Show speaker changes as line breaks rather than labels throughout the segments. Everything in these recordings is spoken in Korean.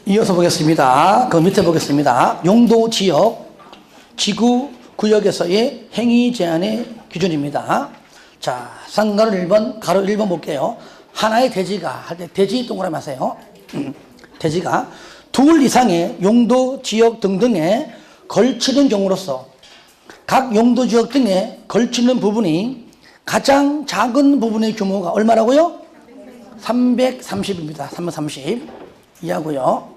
이어서 보겠습니다. 그 밑에 보겠습니다. 용도 지역, 지구 구역에서의 행위 제한의 기준입니다. 자, 상가로 1번, 가로 1번 볼게요. 하나의 대지가, 할 때 대지 동그라미 하세요. 대지가 둘 이상의 용도 지역 등등에 걸치는 경우로서 각 용도 지역 등에 걸치는 부분이 가장 작은 부분의 규모가 얼마라고요? 330입니다. 330 이하고요.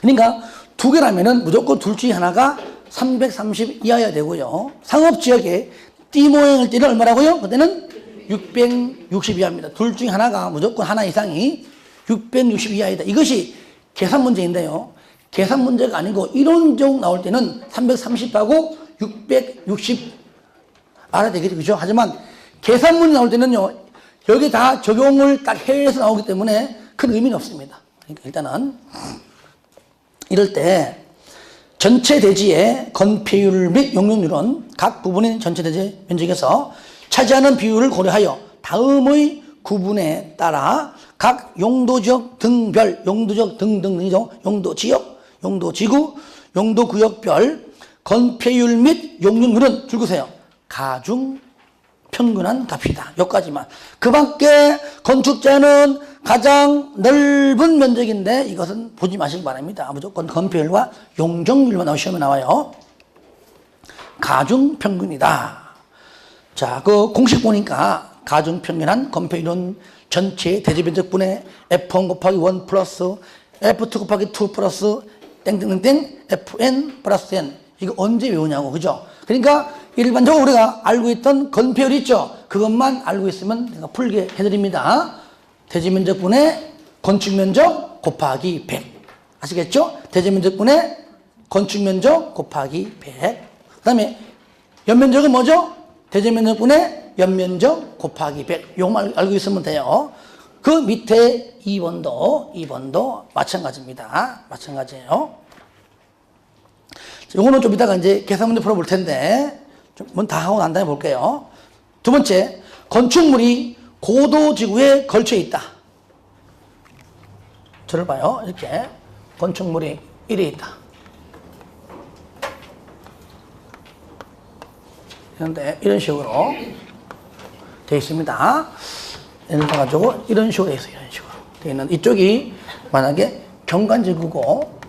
그러니까 두 개라면은 무조건 둘 중에 하나가 330 이하여야 되고요. 상업지역에 띠 모양을 띠는 얼마라고요? 그때는 660 이하입니다. 둘 중에 하나가 무조건 하나 이상이 660 이하이다. 이것이 계산 문제인데요. 계산 문제가 아니고 이론적 나올 때는 330하고 660 알아야 되겠죠. 그죠? 하지만 계산 문제 나올 때는요. 여기 다 적용을 딱 해서 나오기 때문에 큰 의미는 없습니다. 그러니까 일단은 이럴 때 전체 대지의 건폐율 및 용적률은 각 부분의 전체 대지 면적에서 차지하는 비율을 고려하여 다음의 구분에 따라 각 용도지역 등별, 용도지역 등등이죠. 용도지역, 용도지구, 용도구역별 건폐율 및 용적률은 줄거세요. 가중 평균한 값이다. 여기까지만. 그 밖에 건축자는 가장 넓은 면적인데 이것은 보지 마시기 바랍니다. 무조건 건폐율과 용적률만 나오면 시험에 나와요. 가중 평균이다. 자, 그 공식 보니까 가중 평균한 건폐율은 전체 대지 면적분의 F1 곱하기 1 플러스 F2 곱하기 2 플러스 땡땡땡땡 FN 플러스 N. 이거 언제 외우냐고. 그죠? 그러니까 일반적으로 우리가 알고 있던 건폐율 있죠? 그것만 알고 있으면 내가 풀게 해드립니다. 대지면적분의 건축면적 곱하기 100. 아시겠죠? 대지면적분의 건축면적 곱하기 100. 그 다음에 연면적은 뭐죠? 대지면적분의 연면적 곱하기 100. 이것만 알고 있으면 돼요. 그 밑에 2번도 마찬가지입니다. 마찬가지예요. 요거는 좀 이따가 이제 계산 문제 풀어볼 텐데, 좀 다 하고 난 다음에 볼게요. 두 번째, 건축물이 고도지구에 걸쳐 있다. 저를 봐요. 이렇게. 건축물이 이래 있다. 그런데 이런 식으로 되어 있습니다. 예를 들어가지고 이런 식으로 되어 있어요. 이런 식으로. 되어 있는 이쪽이 만약에 경관지구고,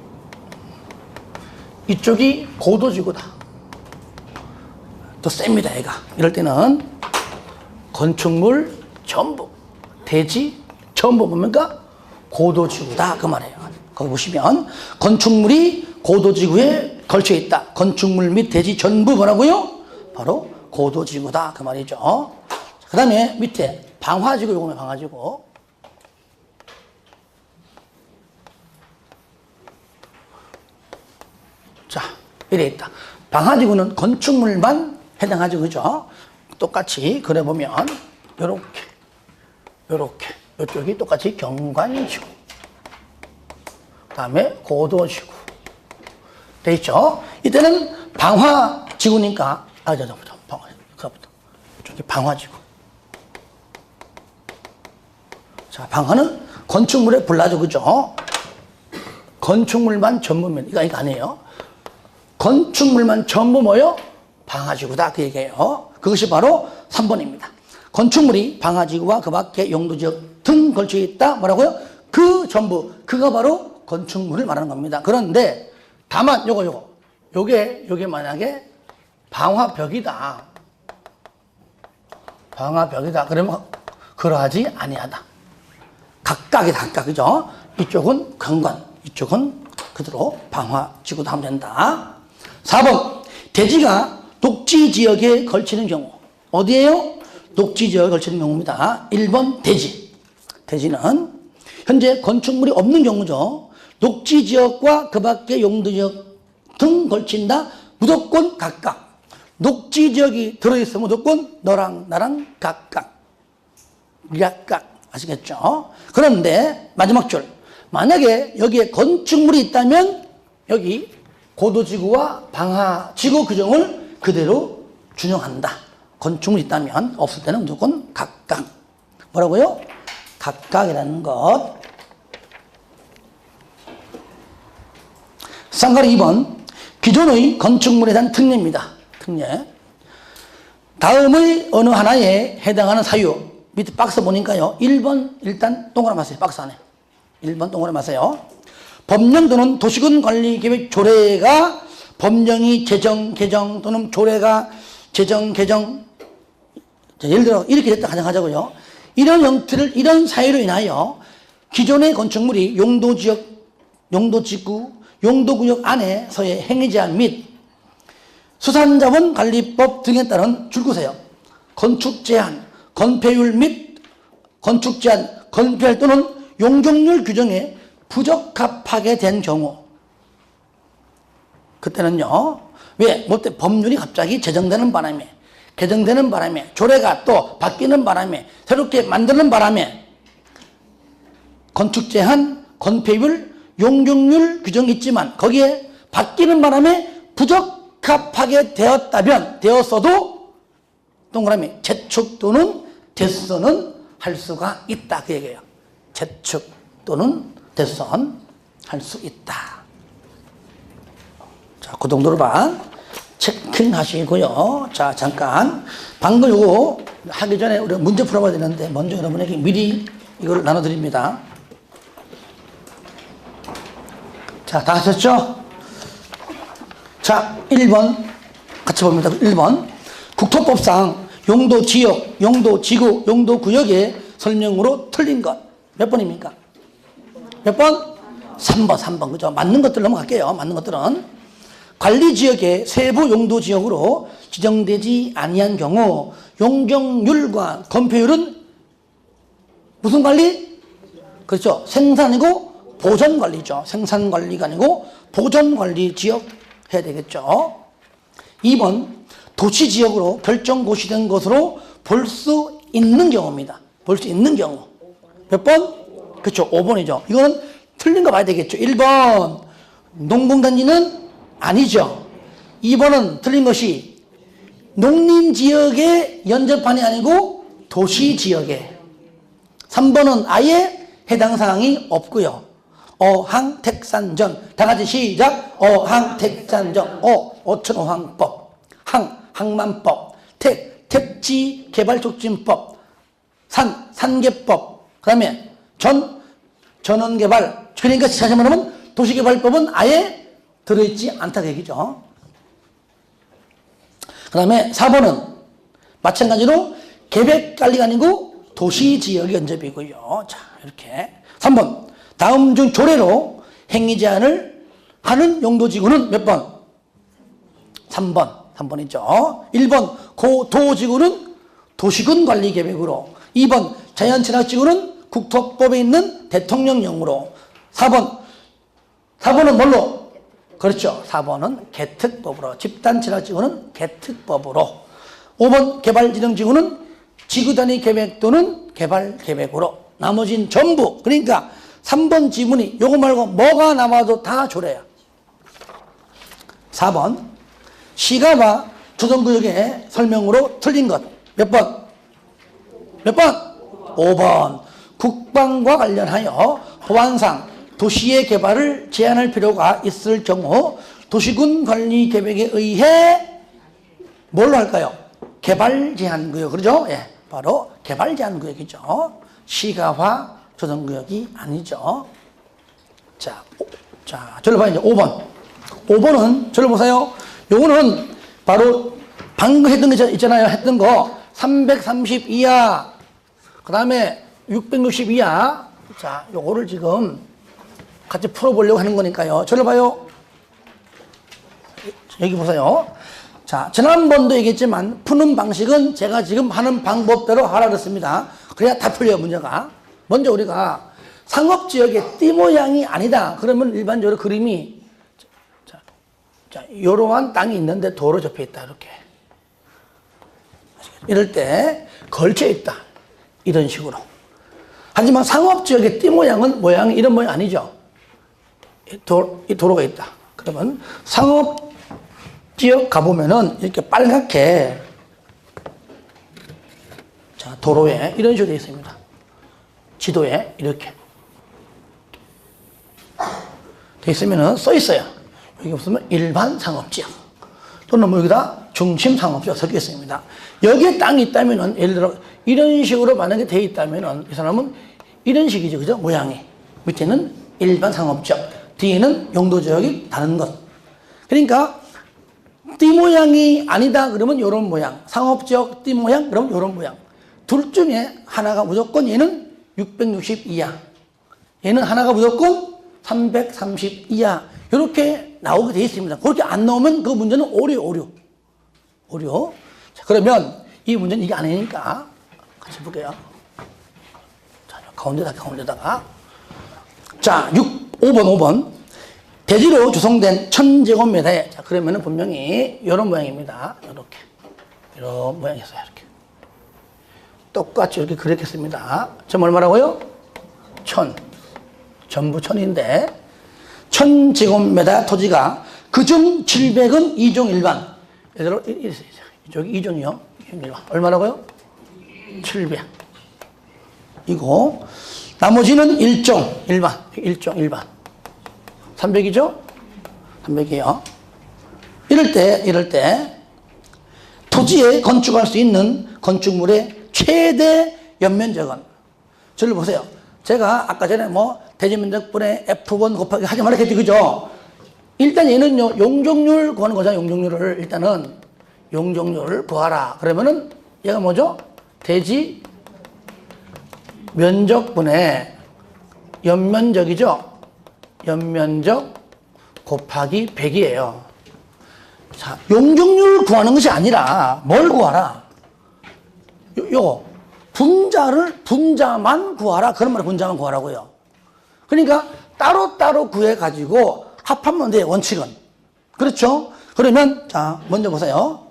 이쪽이 고도지구다. 더 셉니다, 얘가. 이럴 때는 건축물 전부, 대지 전부 뭡니까? 고도지구다. 그 말이에요. 거기 보시면 건축물이 고도지구에 걸쳐 있다. 건축물 및 대지 전부 뭐라고요? 바로 고도지구다. 그 말이죠. 그 다음에 밑에 방화지구, 요거는 방화지구. 자, 이래 있다. 방화지구는 건축물만 해당하죠. 그죠? 똑같이 그려보면, 요렇게. 이쪽이 똑같이 경관지구. 그 다음에 고도지구. 돼 있죠? 이때는 방화지구니까, 이쪽이 방화지구. 자, 방화는 건축물에 불나죠. 그죠? 건축물만 전부면, 이거 아니에요. 건축물만 전부 뭐요? 방화지구다. 그 얘기예요. 그것이 바로 3번입니다. 건축물이 방화지구와 그 밖에 용도지역 등 걸쳐 있다. 뭐라고요? 그 전부. 그가 바로 건축물을 말하는 겁니다. 그런데 다만 요게 만약에 방화벽이다. 방화벽이다. 그러면 그러하지 아니하다. 각각이다. 그죠? 이쪽은 경관, 이쪽은 그대로 방화지구도 하면 된다. 4번. 대지가 녹지지역에 걸치는 경우. 어디에요? 녹지지역에 걸치는 경우입니다. 1번 대지. 대지는 현재 건축물이 없는 경우죠. 녹지지역과 그 밖의 용도지역 등 걸친다. 무조건 각각. 녹지지역이 들어있으면 무조건 너랑 나랑 각각. 아시겠죠? 그런데 마지막 줄. 만약에 여기에 건축물이 있다면 여기 고도지구와 방화지구 규정을 그대로 준용한다. 건축물이 있다면, 없을 때는 무조건 각각. 뭐라고요? 각각이라는 것. 쌍가리 2번. 기존의 건축물에 대한 특례입니다. 특례. 다음의 어느 하나에 해당하는 사유. 밑에 박스 보니까요. 1번 일단 동그라미 하세요. 박스 안에. 1번 동그라미 하세요. 법령 또는 도시군 관리 계획 조례가 법령이 제정, 개정 또는 조례가 제정, 개정. 자, 예를 들어 이렇게 됐다 가정하자고요. 이런 형태를 이런 사유로 인하여 기존의 건축물이 용도지역, 용도지구, 용도구역 안에서의 행위제한 및 수산자원관리법 등에 따른 줄거세요. 건축제한, 건폐율 및 건축제한, 건폐율 또는 용적률 규정에 부적합하게 된 경우 그때는요. 왜? 뭐 때 법률이 갑자기 제정되는 바람에 개정되는 바람에 조례가 또 바뀌는 바람에 새롭게 만드는 바람에 건축제한, 건폐율, 용적률 규정이 있지만 거기에 바뀌는 바람에 부적합하게 되었어도 동그라미 재축 또는 대선은 할 수가 있다 그 얘기예요. 재축 또는 대선 할 수 있다. 자, 그 정도로 체킹하시고요. 자, 잠깐 방금 요거 하기 전에 우리가 문제 풀어봐야 되는데 먼저 여러분에게 미리 이걸 나눠드립니다. 자, 다 하셨죠? 자, 1번 같이 봅니다. 1번 국토법상 용도지역, 용도지구, 용도구역의 설명으로 틀린 것 몇 번입니까? 몇 번? 3번 그죠? 맞는 것들 넘어갈게요. 맞는 것들은 관리지역의 세부 용도지역으로 지정되지 아니한 경우 용적률과 건폐율은 무슨 관리? 그렇죠. 생산이고 보전관리죠. 생산관리가 아니고 보전관리 지역 해야 되겠죠. 2번 도시지역으로 결정고시된 것으로 볼 수 있는 경우입니다. 볼 수 있는 경우 몇 번? 그렇죠. 5번이죠. 이거는 틀린 거 봐야 되겠죠. 1번 농공단지는 아니죠. 2번은 틀린 것이 농림지역의 연접판이 아니고 도시지역에. 3번은 아예 해당 사항이 없고요. 어항택산전 다 같이 시작. 어항택산전 어천어항법 항만법 택지개발촉진법 산개법 그 다음에 전원개발 그러니까 다시 말하면 도시개발법은 아예 들어있지 않다고 얘기죠. 그 다음에 4번은 마찬가지로 계획관리가 아니고 도시지역 연접이고요. 자, 이렇게 3번 다음 중 조례로 행위 제한을 하는 용도지구는 몇 번? 3번이죠. 1번 고도지구는 도시군 관리 계획으로 2번 자연친화지구는 국토법에 있는 대통령령으로 4번은 뭘로? 그렇죠. 4번은 개특법으로 집단친화지구는 개특법으로 5번 개발진흥지구는 지구단위 계획 또는 개발계획으로 나머지는 전부 그러니까 3번 지문이 요거 말고 뭐가 남아도 다 조례야. 4번 시가와 조정구역의 설명으로 틀린 것 몇 번? 몇 번? 5번 국방과 관련하여 보안상 도시의 개발을 제한할 필요가 있을 경우 도시군 관리 계획에 의해 뭘로 할까요? 개발 제한 구역 그러죠? 예, 바로 개발 제한 구역이죠. 시가화 조정구역이 아니죠. 자, 저를 봐요. 이제 5번. 5번은 저를 보세요. 요거는 바로 방금 했던 거 있잖아요. 했던 거 330 이하 그 다음에 660 이하 자, 요거를 지금 같이 풀어보려고 하는 거니까요. 저를 봐요. 여기 보세요. 자, 지난번도 얘기했지만 푸는 방식은 제가 지금 하는 방법대로 하라 그랬습니다. 그래야 다 풀려요, 문제가. 먼저 우리가 상업지역의 띠 모양이 아니다. 그러면 일반적으로 그림이 자, 이러한 땅이 있는데 도로 접해 있다. 이렇게. 이럴 때 걸쳐 있다. 이런 식으로. 하지만 상업지역의 띠 모양이 이런 모양 아니죠. 이 도로가 있다. 그러면 상업지역 가보면은 이렇게 빨갛게 자, 도로에 이런 식으로 되어 있습니다. 지도에 이렇게 되어 있으면은 써 있어요. 여기 없으면 일반 상업지역. 또는 뭐 여기다 중심 상업지역 섞여 있습니다. 여기에 땅이 있다면은, 예를 들어, 이런 식으로 만약에 돼 있다면은, 이 사람은 이런 식이죠. 그죠? 모양이. 밑에는 일반 상업지역, 뒤에는 용도지역이 다른 것. 그러니까, 띠 모양이 아니다 그러면 이런 모양, 상업지역 띠 모양 그러면 이런 모양. 둘 중에 하나가 무조건 얘는 660 이하, 얘는 하나가 무조건 330 이하, 이렇게 나오게 되어 있습니다. 그렇게 안 나오면 그 문제는 오류. 자, 그러면 이 문제는 이게 아니니까 같이 볼게요. 자, 가운데다가. 자, 5번. 대지로 조성된 1000제곱미터에, 자, 그러면은 분명히 이런 모양입니다. 이런 모양이었어요. 이렇게. 똑같이 이렇게 그렸겠습니다. 점 얼마라고요? 1000. 전부 1000인데, 1000제곱미터 토지가 그중 700은 2종 일반. 예를 들어, 이쪽이 2종이요. 2종 일반. 얼마라고요? 700. 이고, 나머지는 1종 일반. 1종 일반. 300이죠? 300이에요. 이럴 때, 토지에 건축할 수 있는 건축물의 최대 연면적은, 저를 보세요. 제가 아까 전에 대지면적분의 F1 곱하기 하지 말았겠지, 그죠? 일단 얘는요, 용적률 구하는 거잖아요. 용적률을. 일단은, 용적률을 구하라. 그러면은, 얘가 뭐죠? 대지 면적분의 연면적이죠? 연면적 곱하기 100이에요. 자, 용적률 구하는 것이 아니라 뭘 구하라? 분자만 구하라. 그런 말을 분자만 구하라고요. 그러니까 따로따로 구해가지고 합하면 돼요, 원칙은. 그렇죠? 그러면, 자, 먼저 보세요.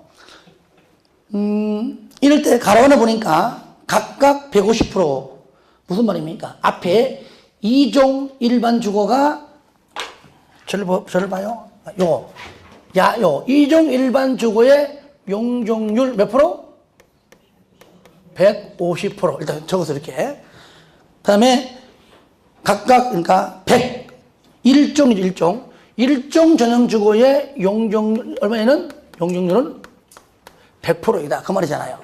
이럴 때 가로원에 보니까 각각 150%. 무슨 말입니까? 앞에 2종 일반 주거가, 저를 봐요. 2종 일반 주거의 용적률 몇 프로? 150%. 일단 적어서 이렇게. 그 다음에 각각, 그러니까 100. 1종 전용 주거의 용적률, 얼마에는? 용적률은 100%이다. 그 말이잖아요.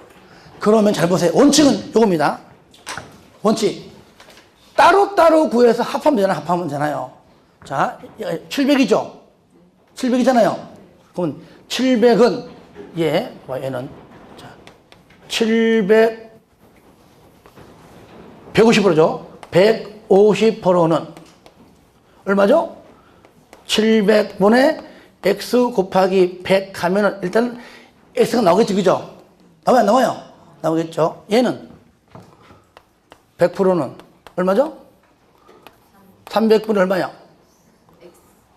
그러면 잘 보세요. 원칙은 요겁니다. 원칙. 따로따로 구해서 합하면 되잖아요. 자, 700이죠? 700이잖아요. 그러면 700은, 얘는, 자, 700, 150%죠? 150%는 얼마죠? 700분의 x 곱하기 100 하면은 일단 x가 나오겠죠, 그죠? 나와요, 안 나와요? 나오겠죠? 얘는 100%는 얼마죠? 300분의 얼마야?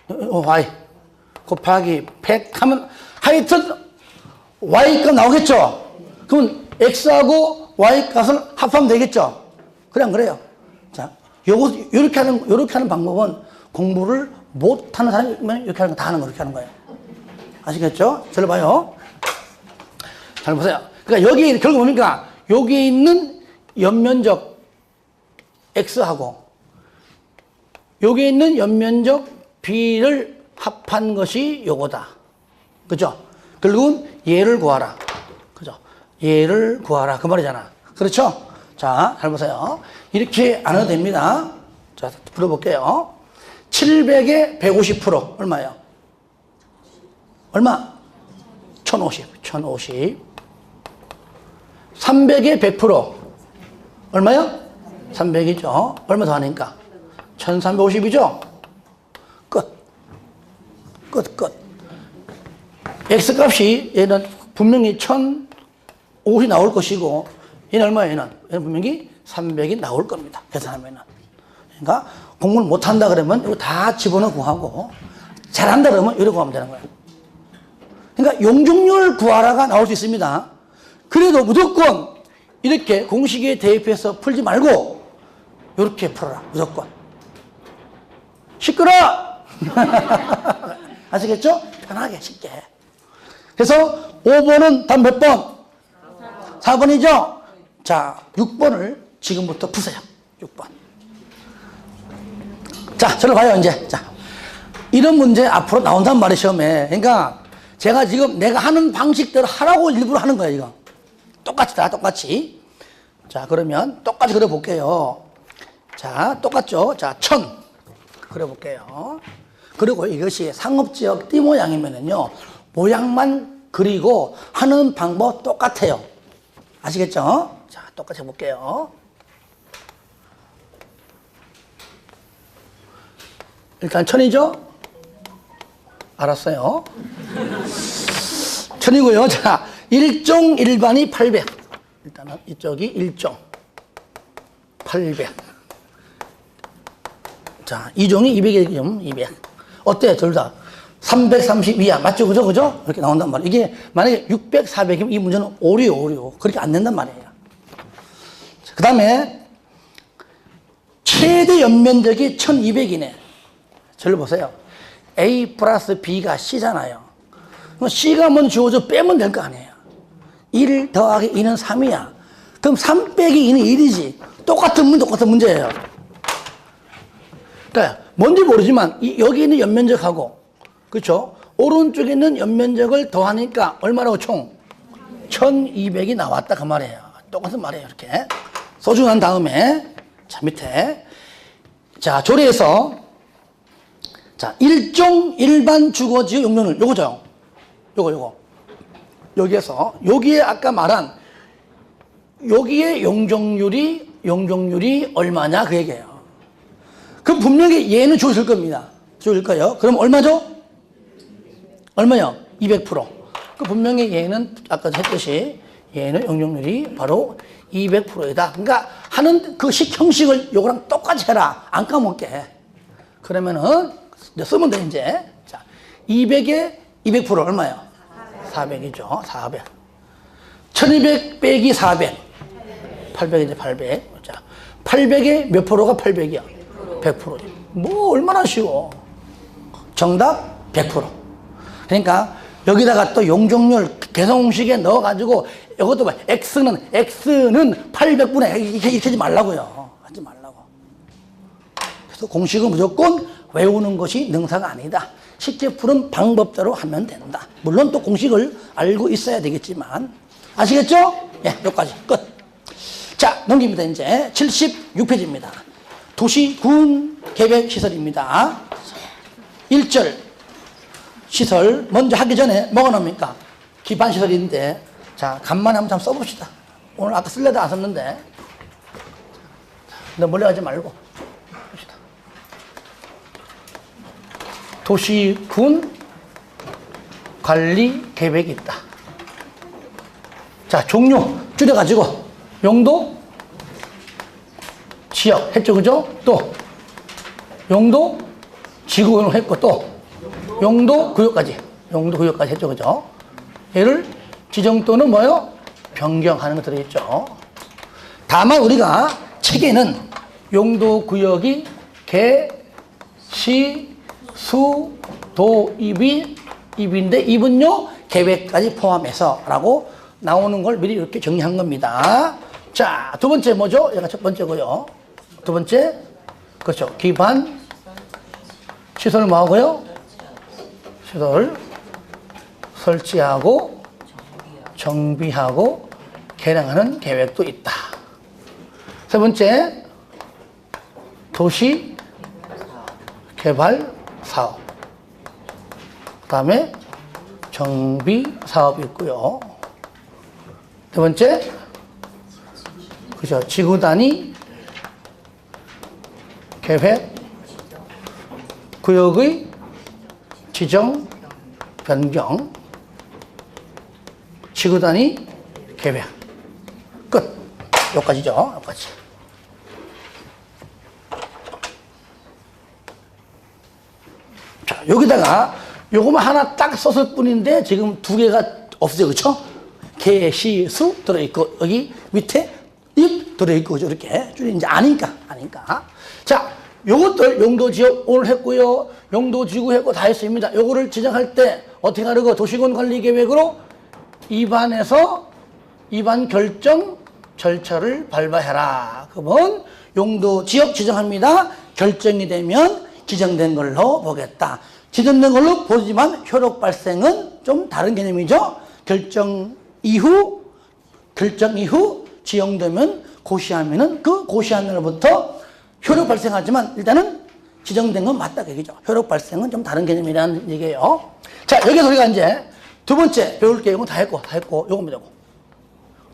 y 곱하기 100 하면 하여튼 y값 나오겠죠? 그러면 x하고 y값을 합하면 되겠죠? 그래, 안 그래요? 자, 요렇게 하는 방법은 공부를 못하는 사람이 이렇게 하는 거 다 하는 거, 이렇게 하는 거예요. 아시겠죠? 저를 봐요. 잘 보세요. 그러니까 여기 결국 뭡니까? 여기에 있는 연면적 x하고 여기에 있는 연면적 b를 합한 것이 요거다. 그죠? 결국은 얘를 구하라. 그죠? 얘를 구하라. 그 말이잖아. 그렇죠? 자, 잘 보세요. 이렇게 안 해도 됩니다. 자, 풀어볼게요. 700에 150% 얼마예요? 얼마? 1050. 300에 100% 얼마요? 300이죠. 얼마 더 하니까? 1350이죠? 끝. X값이 얘는 분명히 1050이 나올 것이고, 얘는 얼마예요? 얘는 분명히 300이 나올 겁니다. 계산하면은. 그러니까 공부를 못한다 그러면 이거 다 집어넣어 구하고, 잘한다 그러면 이렇게 구하면 되는 거예요. 그러니까 용적률 구하라가 나올 수 있습니다. 그래도 무조건 이렇게 공식에 대입해서 풀지 말고 이렇게 풀어라. 무조건. 시끄러! 아시겠죠? 편하게 쉽게. 그래서 5번은 답 몇 번? 4번이죠? 자, 6번을 지금부터 푸세요. 6번. 자, 저를 봐요, 이제. 자, 이런 문제 앞으로 나온단 말이에요, 시험에. 그러니까 제가 지금 내가 하는 방식대로 하라고 일부러 하는 거예요, 이거. 똑같이 다 똑같이. 자, 그러면 똑같이 그려볼게요. 자, 똑같죠? 자, 1000 그려볼게요. 그리고 이것이 상업지역 띠 모양이면은요, 모양만 그리고 하는 방법 똑같아요. 아시겠죠? 자, 똑같이 해볼게요. 일단 1000이죠? 알았어요. 1000이고요. 자, 일종 일반이 800. 일단은 이쪽이 일종 800. 자, 이종이 200이죠. 200. 어때요? 둘 다 332야. 맞죠? 그죠? 그죠? 이렇게 나온단 말이에요. 이게 만약에 600, 400이면 이 문제는 오류. 그렇게 안 된단 말이에요. 그 다음에 최대 연면적이 1200이네. 저를 보세요. A 플러스 B가 C잖아요. 그럼 C가 먼저 주어져 빼면 될 거 아니에요. 1 더하기 2는 3이야. 그럼 3 빼기 2는 1이지. 똑같은 문제예요. 그러니까 뭔지 모르지만 여기 있는 연면적하고, 그렇죠? 오른쪽에 있는 연면적을 더하니까 얼마라고 총? 1200이 나왔다 그 말이에요. 똑같은 말이에요. 이렇게 소중한 다음에 자, 밑에 자, 조리에서 자, 일종 일반 주거지역 용적률 요거죠. 요거 여기에서 여기에 아까 말한 여기에 용적률이 얼마냐 그 얘기예요. 그럼 분명히 얘는 주어질 겁니다. 주어질 거예요. 그럼 얼마죠? 얼마요? 200%. 그 분명히 얘는 아까 했듯이 얘는 용적률이 바로 200%이다. 그러니까 하는 그 형식을 요거랑 똑같이 해라. 안 까먹게. 그러면은 이제 쓰면 돼 이제. 자, 200에 200% 얼마요? 400이죠. 400. 1200 빼기 400. 800이죠. 800. 자, 800에 몇 프로가 800이야? 100%지. 뭐 얼마나 쉬워. 정답 100%. 그러니까 여기다가 또 용적률 계산공식에 넣어가지고 이것도 봐. X는 800분의 이렇게 하지 말라고요. 하지 말라고. 그래서 공식은 무조건 외우는 것이 능사가 아니다. 쉽게 푸는 방법대로 하면 된다. 물론 또 공식을 알고 있어야 되겠지만. 아시겠죠? 예, 여기까지 끝. 자, 넘깁니다. 이제 76페이지입니다. 도시군 계획시설입니다. 1절 시설 먼저 하기 전에 뭐가 나옵니까? 기반시설인데 자, 간만에 한번 써봅시다. 오늘 아까 쓸래도 안 썼는데 너 멀리 가지 말고 봅시다. 도시군 관리 계획이 있다. 자, 종류 줄여가지고 용도 지역 했죠, 그죠? 또 용도 지구를 했고 또 용도 구역까지 했죠, 그죠? 얘를 지정 또는 뭐요? 변경하는 거 들어있죠. 다만 우리가 책에는 용도 구역이 개, 시, 수, 도, 입인데 입은요 계획까지 포함해서 라고 나오는 걸 미리 이렇게 정리한 겁니다. 자, 두 번째 뭐죠? 얘가 첫 번째고요. 두 번째, 그렇죠. 기반 시설 뭐하고요? 시설 설치하고 정비하고 개량하는 계획도 있다. 세 번째, 도시 개발 사업. 그 다음에 정비 사업이 있고요. 네 번째, 그죠. 지구 단위 계획 구역의 지정 변경 지구 단위 계획 끝. 여기까지죠. 여기까지. 자, 여기다가 요거만 하나 딱 썼을 뿐인데 지금 두 개가 없어요. 그렇죠? 개, 시, 수 들어있고 여기 밑에 입 들어있고 그죠? 이렇게 줄이 이제 아니까. 자, 요것들 용도지역 오늘 했고요. 용도지구 했고 다 했습니다. 요거를 지정할 때 어떻게 하려고? 도시군 관리계획으로 입안해서 입안 결정 절차를 밟아해라. 그러면 용도지역 지정합니다. 결정이 되면 지정된 걸로 보겠다. 지정된 걸로 보지만 효력 발생은 좀 다른 개념이죠. 결정 이후 지정되면 고시하면은 그 고시한 날부터 효력 발생하지만 일단은 지정된 건 맞다 그얘기죠. 효력 발생은 좀 다른 개념이라는 얘기예요. 자, 여기서 우리가 이제 두 번째 배울 게 이거 다 했고 요겁니다.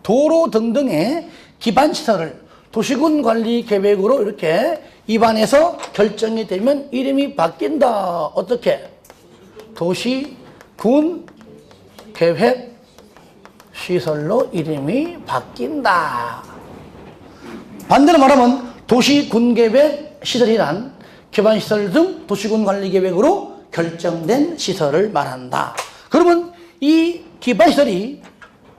도로 등등의 기반 시설을 도시군 관리 계획으로 이렇게 입안해서 결정이 되면 이름이 바뀐다. 어떻게? 도시군 계획 시설로 이름이 바뀐다. 반대로 말하면 도시군계획 시설이란 기반시설 등 도시군관리계획으로 결정된 시설을 말한다. 그러면 이 기반시설이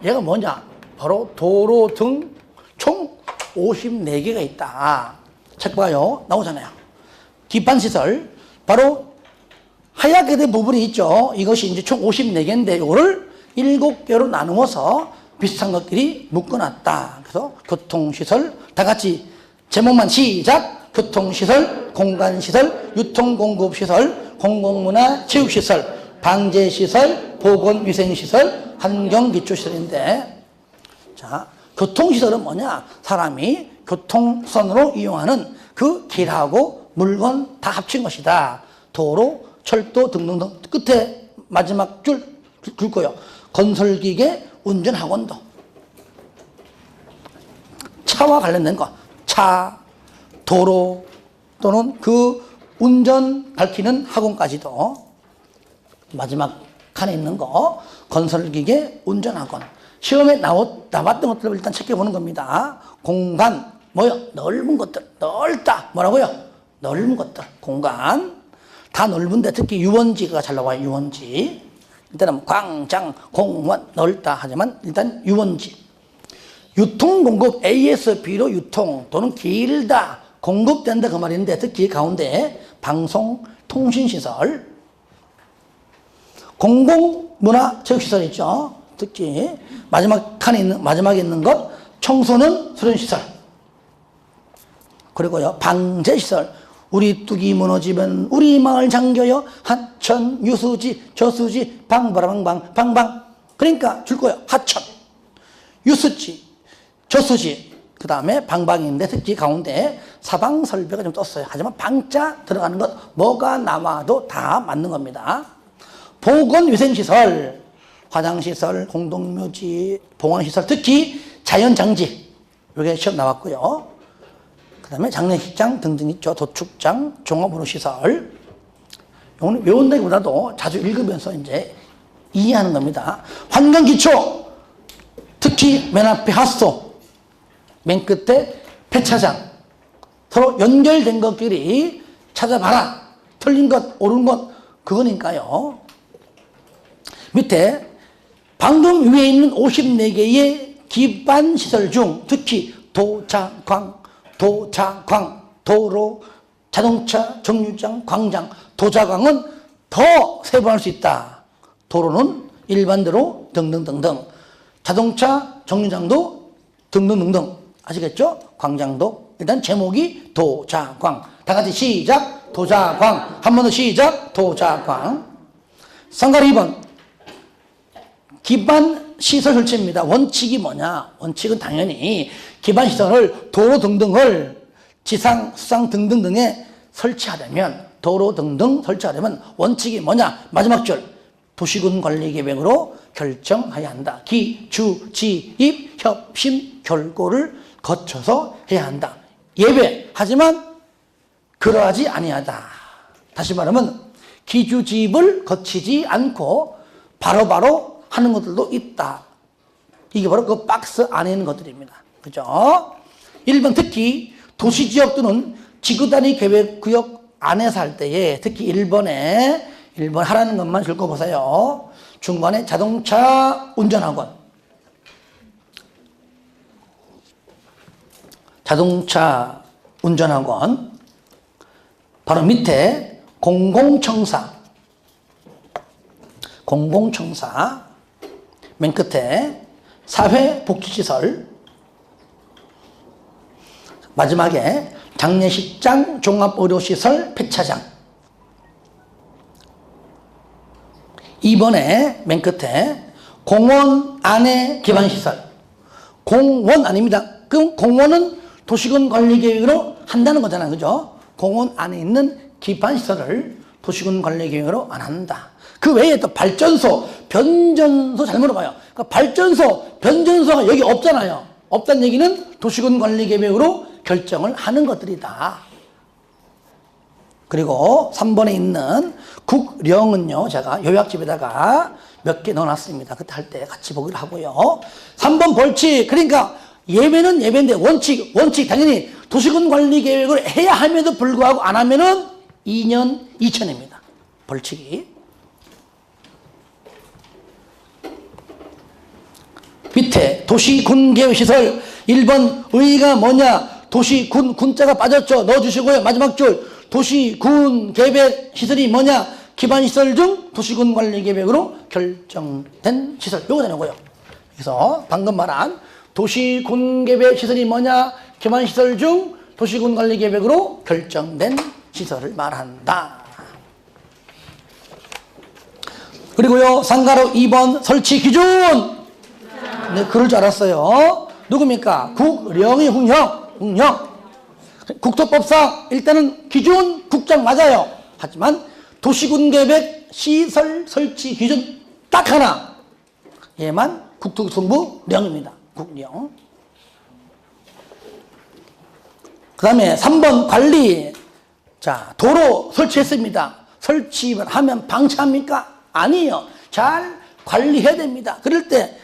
얘가 뭐냐? 바로 도로 등 총 54개가 있다. 책 봐요. 나오잖아요. 기반시설 바로 하얗게 된 부분이 있죠. 이것이 이제 총 54개인데 이거를 7개로 나누어서 비슷한 것들이 묶어놨다. 그래서 교통시설 다 같이 제목만 시작. 교통시설, 공간시설, 유통공급시설, 공공문화 체육시설, 방제시설, 보건위생시설, 환경기초시설인데, 자, 교통시설은 뭐냐? 사람이 교통수단으로 이용하는 그 길하고 물건 다 합친 것이다. 도로, 철도 등등등. 끝에 마지막 줄 거요. 건설기계, 운전학원도. 차와 관련된 거. 차, 도로 또는 그 운전 가르치는 학원까지도 마지막 칸에 있는 거 건설기계 운전학원 시험에 나왔던 것들을 일단 체크해보는 겁니다. 공간 뭐요? 넓은 것들 넓다 뭐라고요? 넓은 것들 공간 다 넓은데 특히 유원지가 잘 나와요. 유원지 일단은 광장 공원 넓다 하지만 일단 유원지 유통공급 A에서 B로 유통 또는 길다 공급된다 그 말인데 특히 가운데 방송 통신시설 공공문화체육시설 있죠. 특히 마지막에 있는 것 청소년 수련시설 그리고요 방제시설 우리 뚝이 무너지면 우리 마을 잠겨요 하천 유수지 저수지 방바라방방 방방 그러니까 줄 거예요. 하천 유수지 저수지 그 다음에 방방인데 특히 가운데 사방설비가 좀 떴어요. 하지만 방자 들어가는 것 뭐가 나와도 다 맞는 겁니다. 보건위생시설 화장시설 공동묘지 봉안시설 특히 자연장지 이게 시험 나왔고요. 그 다음에 장례식장 등등 있죠. 도축장 종합문화시설 이거는 외운다기보다도 자주 읽으면서 이제 이해하는 겁니다. 환경기초 특히 맨 앞에 핫소 맨 끝에 폐차장 서로 연결된 것끼리 찾아봐라. 틀린 것 옳은 것 그거니까요. 밑에 방금 위에 있는 54개의 기반시설 중 특히 도자광, 도로, 자동차, 정류장, 광장 도자광은 더 세분할 수 있다. 도로는 일반대로 등등등등 자동차, 정류장도 등등등등 아시겠죠? 광장도 일단 제목이 도자광 다 같이 시작 도자광 한 번 더 시작 도자광 상가리 2번 기반시설 설치입니다. 원칙이 뭐냐? 원칙은 당연히 기반시설을 도로 등등을 지상, 수상 등등등에 설치하려면 도로 등등 설치하려면 원칙이 뭐냐? 마지막 줄 도시군 관리계획으로 결정해야 한다. 기, 주, 지, 입, 협심, 결고를 거쳐서 해야 한다. 예배 하지만 그러하지 아니하다. 다시 말하면 기주지입을 거치지 않고 바로바로 하는 것들도 있다. 이게 바로 그 박스 안에 있는 것들입니다. 그죠? 1번 특히 도시지역 또는 지구단위 계획구역 안에서 할 때에 특히 1번 하라는 것만 읽어보세요. 중간에 자동차 운전학원 바로 밑에 공공청사 맨 끝에 사회복지시설 마지막에 장례식장 종합의료시설 폐차장 2번에 맨 끝에 공원 안에 기반시설. 공원 아닙니다. 그럼 공원은 도시군 관리계획으로 한다는 거잖아요. 그죠? 공원 안에 있는 기반시설을 도시군 관리계획으로 안 한다. 그 외에 또 발전소, 변전소 잘 물어봐요. 그러니까 발전소, 변전소가 여기 없잖아요. 없다는 얘기는 도시군 관리계획으로 결정을 하는 것들이다. 그리고 3번에 있는 국령은요, 제가 요약집에다가 몇 개 넣어놨습니다. 그때 할 때 같이 보기로 하고요. 3번 벌칙. 그러니까 예외는 예외인데 원칙 당연히 도시군 관리 계획을 해야 함에도 불구하고 안 하면은 2년 2천입니다. 벌칙이. 밑에 도시군 계획시설 1번 의의가 뭐냐? 도시군 군자가 빠졌죠. 넣어주시고요. 마지막 줄 도시군 계획 시설이 뭐냐? 기반시설 중 도시군 관리 계획으로 결정된 시설. 요거 되는거요. 그래서 방금 말한 도시군 계획 시설이 뭐냐? 기반시설 중 도시군 관리 계획으로 결정된 시설을 말한다. 그리고요, 상가로 2번 설치 기준. 네, 그럴 줄 알았어요. 누굽니까? 국령이 훈령. 국토법상 일단은 기준 국장 맞아요. 하지만 도시군 계획 시설 설치 기준 딱 하나. 얘만 국토교통부령입니다. 국령. 그 다음에 3번 관리. 자, 도로 설치했습니다. 설치만 하면 방치합니까? 아니에요. 잘 관리해야 됩니다. 그럴 때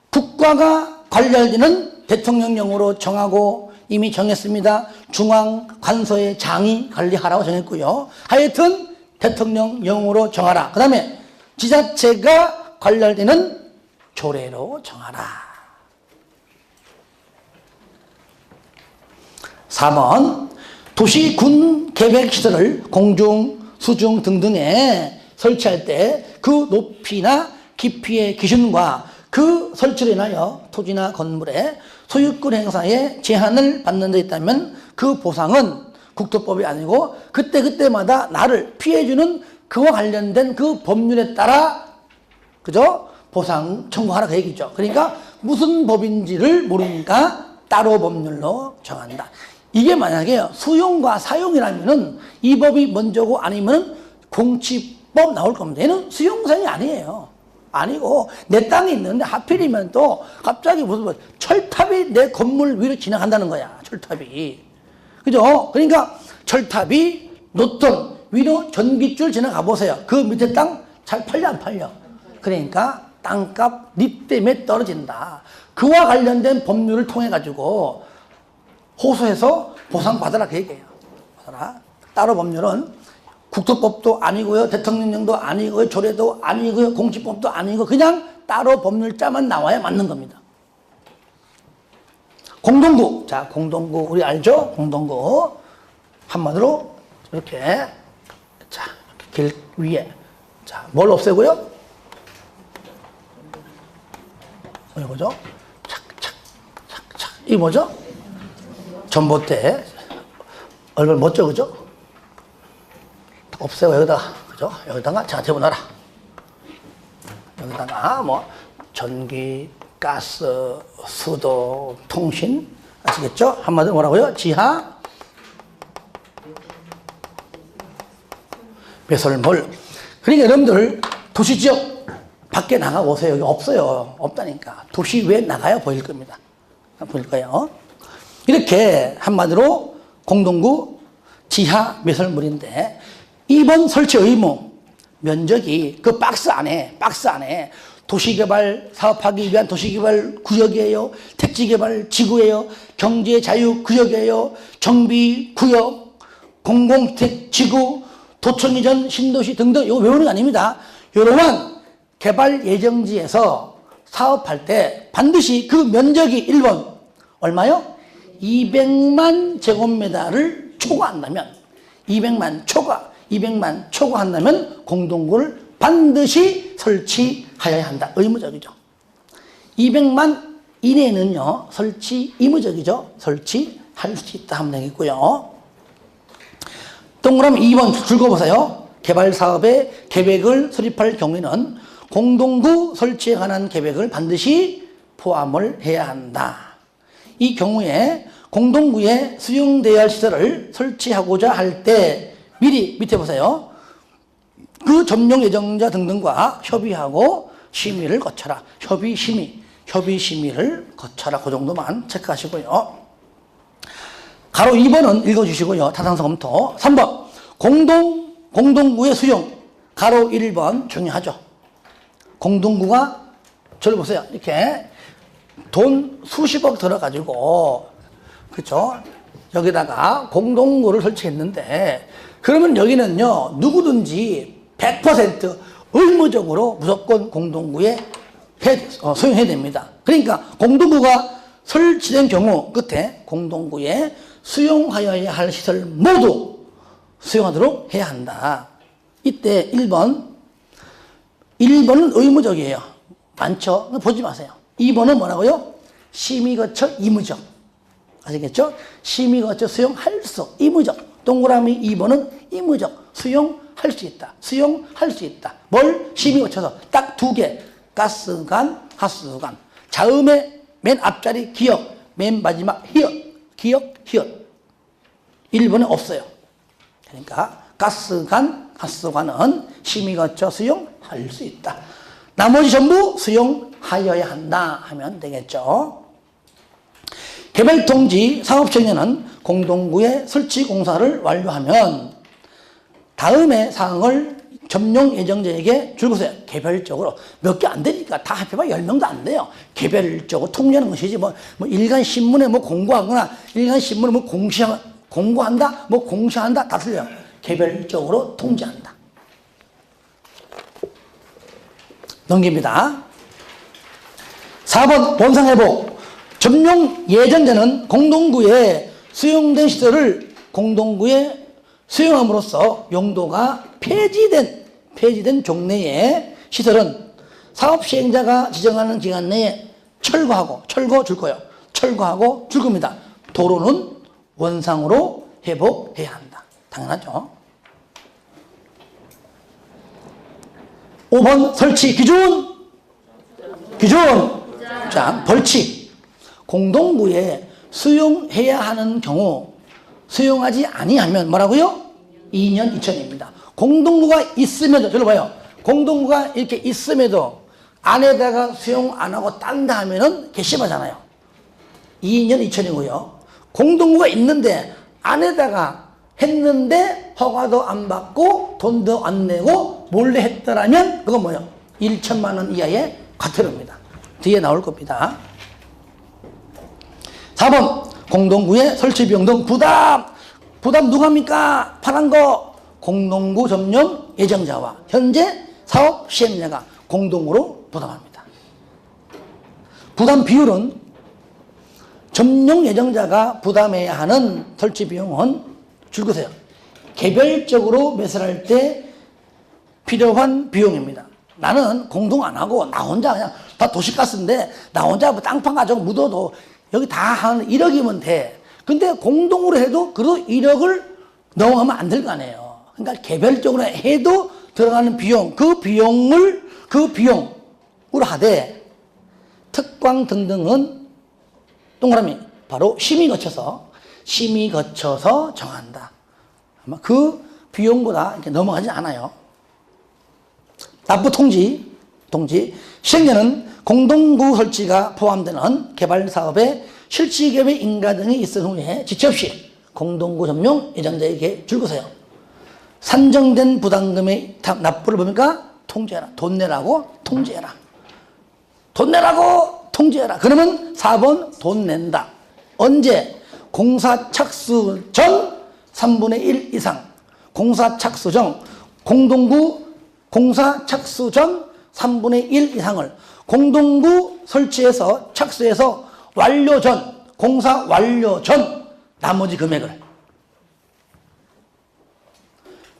국가가 관리할 때는 대통령령으로 정하고 이미 정했습니다. 중앙 관서의 장이 관리하라고 정했고요. 하여튼 대통령령으로 정하라. 그 다음에 지자체가 관리할 때는 조례로 정하라. 4번 도시군 계획시설을 공중, 수중 등등에 설치할 때 그 높이나 깊이의 기준과 그 설치로 인하여 토지나 건물의 소유권 행사에 제한을 받는 데 있다면 그 보상은 국토법이 아니고 그때그때마다 나를 피해주는 그와 관련된 그 법률에 따라 그죠? 보상 청구하라 그 얘기죠. 그러니까 무슨 법인지를 모르니까 따로 법률로 정한다. 이게 만약에 수용과 사용이라면은 이 법이 먼저고 아니면 공치법 나올 겁니다. 얘는 수용사용이 아니에요. 아니고 내 땅에 있는데 하필이면 또 갑자기 무슨 철탑이 내 건물 위로 지나간다는 거야. 철탑이. 그죠? 그러니까 철탑이 놓던 위로 전깃줄 지나가 보세요. 그 밑에 땅 잘 팔려 안 팔려? 그러니까 땅값 니 때문에 떨어진다. 그와 관련된 법률을 통해 가지고 호소해서 보상받아라 그 얘기예요. 받아라. 따로 법률은 국토법도 아니고요, 대통령령도 아니고요, 조례도 아니고요, 공시법도 아니고 그냥 따로 법률자만 나와야 맞는 겁니다. 공동구. 자, 공동구 우리 알죠? 공동구. 한마디로 이렇게 자, 길 위에 자, 뭘 없애고요? 이거죠? 착착착착. 이게 뭐죠? 전봇대. 얼굴 멋져, 그죠? 없애고 여기다가, 그죠? 여기다가 자, 대보놔라. 여기다가 뭐 전기, 가스, 수도, 통신 아시겠죠? 한마디로 뭐라고요? 지하 배설물. 그러니까 여러분들 도시지역 밖에 나가 보세요. 여기 없어요. 없다니까. 도시 외에 나가야 보일 겁니다. 보일 거예요. 이렇게 한마디로 공동구 지하 배설물인데 2번 설치 의무. 면적이 그 박스 안에 도시개발 사업하기 위한 도시개발 구역이에요. 택지개발 지구예요. 경제자유구역이에요. 정비구역, 공공주택지구, 도청이전 신도시 등등 이거 외우는 거 아닙니다. 이러한 개발 예정지에서 사업할 때 반드시 그 면적이 1번 얼마요? 200만 제곱미터를 초과한다면 200만 초과한다면 공동구를 반드시 설치하여야 한다. 의무적이죠. 200만 이내에는요, 설치 의무적이죠. 설치할 수 있다 하면 되겠고요. 동그라미 2번 줄 거 보세요. 개발사업의 계획을 수립할 경우에는 공동구 설치에 관한 계획을 반드시 포함을 해야 한다. 이 경우에 공동구에 수용되어야 할 시설을 설치하고자 할 때 미리 밑에 보세요. 그 점용 예정자 등등과 협의하고 심의를 거쳐라. 협의 심의를 거쳐라. 그 정도만 체크하시고요. 가로 2번은 읽어주시고요. 타당성 검토. 3번 공동구의 수용. 가로 1번 중요하죠. 공동구가 저를 보세요. 이렇게 돈 수십억 들어가지고 그렇죠? 여기다가 공동구를 설치했는데 그러면 여기는요 누구든지 100% 의무적으로 무조건 공동구에 수용해야 됩니다. 그러니까 공동구가 설치된 경우 끝에 공동구에 수용하여야 할 시설 모두 수용하도록 해야 한다. 이때 1번은 의무적이에요. 많죠? 보지 마세요. 2번은 뭐라고요? 심의 거쳐 의무적. 아시겠죠? 심의 거쳐 수용할 수, 의무적. 동그라미 2번은 의무적. 수용할 수 있다. 수용할 수 있다. 뭘? 심의 거쳐서 딱 2개. 가스관, 하수관. 자음의 맨 앞자리 기역, 맨 마지막 히읗. 기역, 히읗. 1번에 없어요. 그러니까 가스관, 하수관은 심의 거쳐 수용할 수 있다. 나머지 전부 수용하여야 한다 하면 되겠죠. 개별통지 사업시행에는 공동구의 설치 공사를 완료하면 다음의 사항을 점용 예정자에게 줄거세요. 개별적으로 몇 개 안 되니까 다 합해봐 10명도 안 돼요. 개별적으로 통지하는 것이지 뭐 일간 신문에 뭐 공고하거나 일간 신문에 뭐 공고한다 뭐 공시한다 다 틀려요. 개별적으로 통지한다. 넘깁니다. 4번 본상회복. 점용 예정자는 공동구에 수용된 시설을 공동구에 수용함으로써 용도가 폐지된 종래의 시설은 사업 시행자가 지정하는 기간 내에 철거하고 줄 겁니다. 도로는 원상으로 회복해야 한다. 당연하죠. 5번 설치 기준. 자, 벌칙. 공동구에 수용해야 하는 경우 수용하지 아니하면 뭐라고요? 2년 2천입니다. 공동구가 있음에도 저를 봐요. 공동구가 이렇게 있음에도 안에다가 수용 안 하고 딴다 하면은 괘씸하잖아요. 2년 2천이고요. 공동구가 있는데 안에다가 했는데 허가도 안 받고 돈도 안 내고 몰래 했더라면 그건 뭐예요? 1천만 원 이하의 과태료입니다. 뒤에 나올 겁니다. 4번 공동구의 설치 비용 등 부담 누가 합니까? 파란 거 공동구 점용 예정자와 현재 사업 시행자가 공동으로 부담합니다. 부담 비율은 점용 예정자가 부담해야 하는 설치 비용은 줄거세요. 개별적으로 매설할 때 필요한 비용입니다. 나는 공동 안 하고 나 혼자 그냥 다 도시가스인데 나 혼자 뭐 땅판 가지고 묻어도 여기 다 한 1억이면 돼. 근데 공동으로 해도 그래도 1억을 넘어가면 안 될 거 아니에요. 그러니까 개별적으로 해도 들어가는 비용, 그 비용으로 하되 특광 등등은 동그라미 바로 심의 거쳐서 정한다. 아마 그 비용보다 이렇게 넘어가지 않아요. 납부 통지. 시행자는 공동구 설치가 포함되는 개발 사업에 실시계획 인가 등이 있은 후에 지체 없이 공동구 점용 예정자에게 줄거세요. 산정된 부담금의 납부를 보니까 통지해라. 돈 내라고 통지해라. 그러면 4번 돈 낸다. 언제? 공사 착수 전 3분의 1 이상. 공사 착수 전 공동구 공사 착수 전 3분의 1 이상을 공동구 설치해서 착수해서 완료 전, 공사 완료 전 나머지 금액을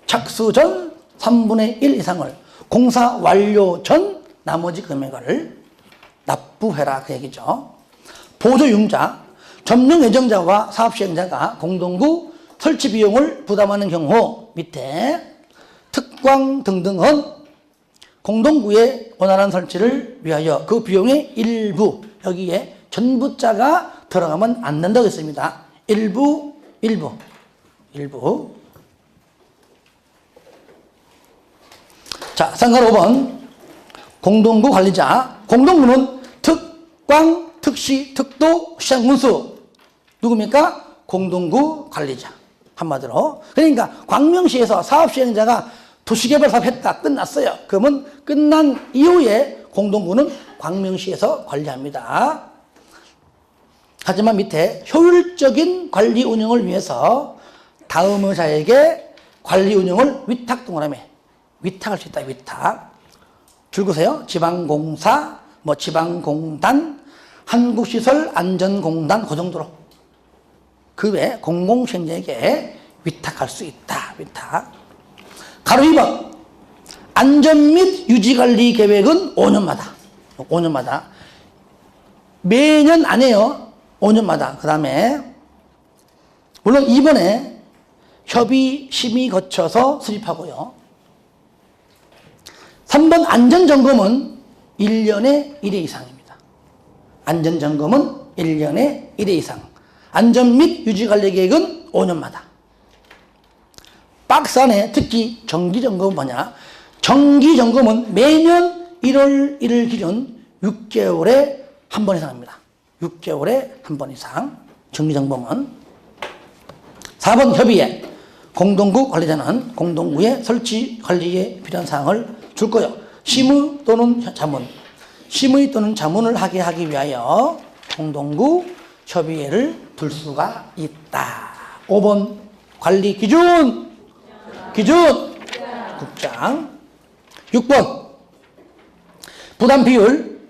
착수 전 3분의 1 이상을 공사 완료 전 나머지 금액을 납부해라 그 얘기죠. 보조융자, 점용 예정자와 사업시행자가 공동구 설치 비용을 부담하는 경우 밑에 특광 등등은 공동구의 원활한 설치를 위하여 그 비용의 일부, 여기에 전부자가 들어가면 안 된다고 했습니다. 일부. 자, 상관 5번. 공동구 관리자. 공동구는 특광, 특시, 특도, 시장군수. 누굽니까? 공동구 관리자. 한마디로. 그러니까 광명시에서 사업시행자가 도시개발 사업 했다. 끝났어요. 그러면 끝난 이후에 공동구는 광명시에서 관리합니다. 하지만 밑에 효율적인 관리 운영을 위해서 다음 의사에게 관리 운영을 위탁 동그라미. 위탁할 수 있다. 위탁. 줄거세요. 지방공사, 지방공단, 한국시설안전공단 그 정도로. 그 외 공공시행자에게 위탁할 수 있다. 위탁. 가로 2번. 안전 및 유지관리 계획은 5년마다. 5년마다. 매년 안 해요. 5년마다. 그 다음에 물론 이번에 협의, 심의 거쳐서 수립하고요. 3번 안전점검은 1년에 1회 이상입니다. 안전점검은 1년에 1회 이상. 안전 및 유지관리 계획은 5년마다. 박스 안에 특히 정기점검은 뭐냐? 정기점검은 매년 1월 1일 기준 6개월에 한 번 이상 합니다. 6개월에 한 번 이상 정기점검은. 4번 협의회. 공동구 관리자는 공동구의 설치 관리에 필요한 사항을 줄 거요. 심의 또는 자문. 심의 또는 자문을 하기 위하여 공동구 협의회를 둘 수가 있다. 5번 관리 기준. 국장. 6번 부담 비율.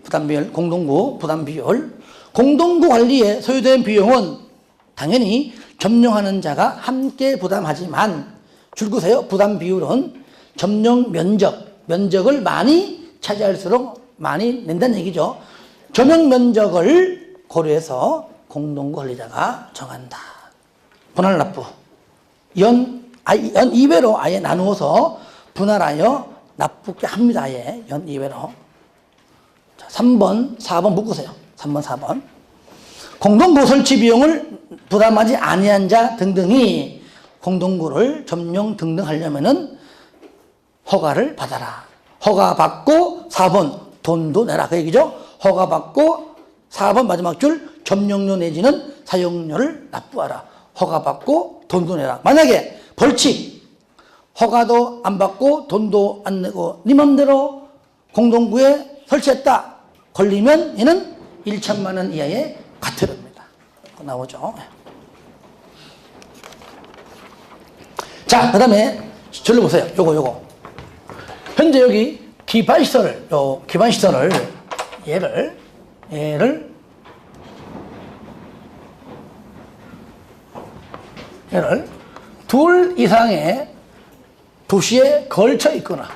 공동구 부담 비율. 공동구 관리에 소요된 비용은 당연히 점용하는 자가 함께 부담하지만 줄거세요. 부담 비율은 점용 면적을 많이 차지할수록 많이 낸다는 얘기죠. 점용 면적을 고려해서 공동구 관리자가 정한다. 분할 납부. 연 2회로 아예 나누어서 분할하여 납부게 합니다. 아예 연 2회로. 자, 3번, 4번 묶으세요. 3번, 4번. 공동구 설치 비용을 부담하지 아니한 자 등등이 공동구를 점용 등등 하려면은 허가를 받아라. 허가 받고 4번 돈도 내라. 그 얘기죠. 허가 받고 4번 마지막 줄 점용료 내지는 사용료를 납부하라. 허가 받고 돈도 내라. 만약에 벌칙 허가도 안 받고 돈도 안 내고 네 맘대로 공동구에 설치했다. 걸리면 얘는 1천만 원 이하의 과태료입니다. 나오죠. 자, 그 다음에 절로 보세요. 요거. 현재 여기 기반시설을 얘를 둘 이상의 도시에 걸쳐 있거나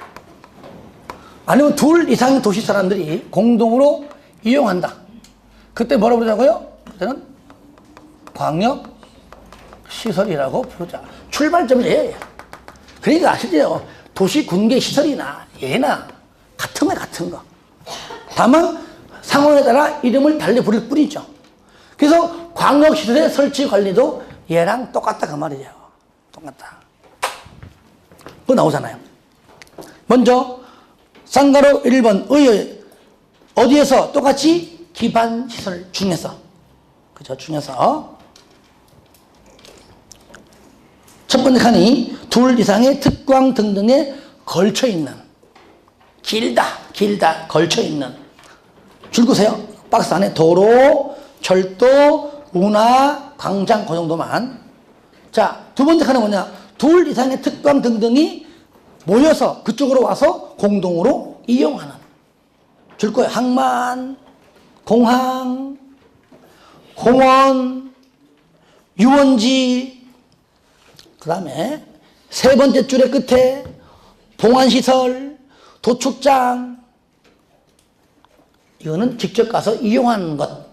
아니면 둘 이상의 도시 사람들이 공동으로 이용한다. 그때 뭐라고 부르자고요? 그때는 광역시설이라고 부르자. 출발점이에요. 그러니까 아시죠? 도시 군계 시설이나 예나 같은 거. 다만 상황에 따라 이름을 달리 부를 뿐이죠. 그래서 광역시설의 설치 관리도 얘랑 똑같다 그 말이죠. 똑같다. 그거 나오잖아요. 먼저 쌍가로 1번 어디에서 똑같이 기반시설 중에서 중에서 첫 번째 칸이 둘 이상의 특광 등등에 걸쳐있는 길다 걸쳐있는 줄거세요. 박스 안에 도로, 철도, 운하, 광장 그 정도만. 자, 두 번째 칸은 뭐냐? 둘 이상의 특광 등등이 모여서 그쪽으로 와서 공동으로 이용하는 줄 거예요. 항만, 공항, 공원, 유원지. 그 다음에 세 번째 줄의 끝에 봉안시설, 도축장. 이거는 직접 가서 이용하는 것들.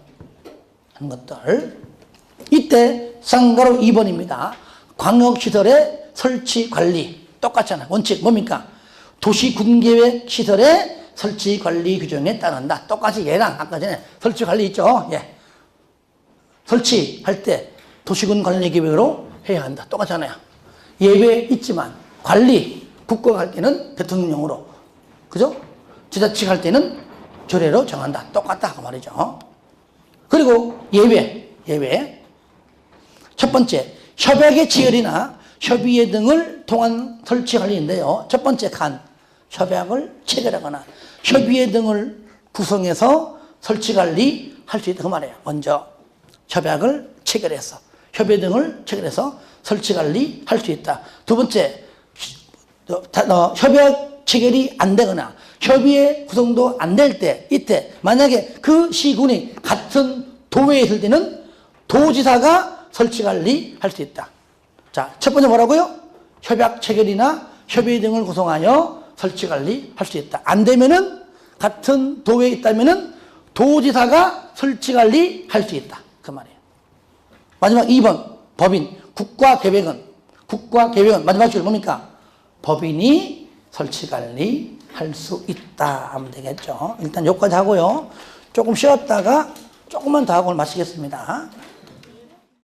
이때 쌍가로 2번입니다. 광역시설의 설치 관리 똑같잖아요. 원칙 뭡니까? 도시군계획 시설의 설치 관리 규정에 따른다. 똑같이 얘랑 아까 전에 설치 관리 있죠? 예. 설치할 때 도시군 관리 계획으로 해야 한다. 똑같잖아요. 예외 있지만 관리, 국가가 할 때는 대통령령으로, 그죠? 지자체가 할 때는 조례로 정한다. 똑같다. 그 말이죠. 그리고 예외. 첫 번째, 협약의 체결이나 협의회 등을 통한 설치 관리인데요. 첫 번째 칸, 협약을 체결하거나 협의회 등을 구성해서 설치 관리 할 수 있다. 그 말이에요. 먼저 협약을 체결해서 협의회 등을 체결해서 설치 관리 할 수 있다. 두 번째, 협약 체결이 안 되거나 협의회 구성도 안 될 때, 이때 만약에 그 시군이 같은 도에 있을 때는 도지사가 설치 관리 할 수 있다. 자, 첫 번째 뭐라고요? 협약 체결이나 협의회 등을 구성하여 설치 관리 할 수 있다. 안 되면은 같은 도에 있다면은 도지사가 설치 관리 할 수 있다. 그 말이에요. 마지막 2번 법인 국가계획은 마지막 줄 뭡니까? 법인이 설치 관리 할 수 있다 하면 되겠죠. 일단 여기까지 하고요. 조금 쉬었다가 조금만 더 하고 마치겠습니다.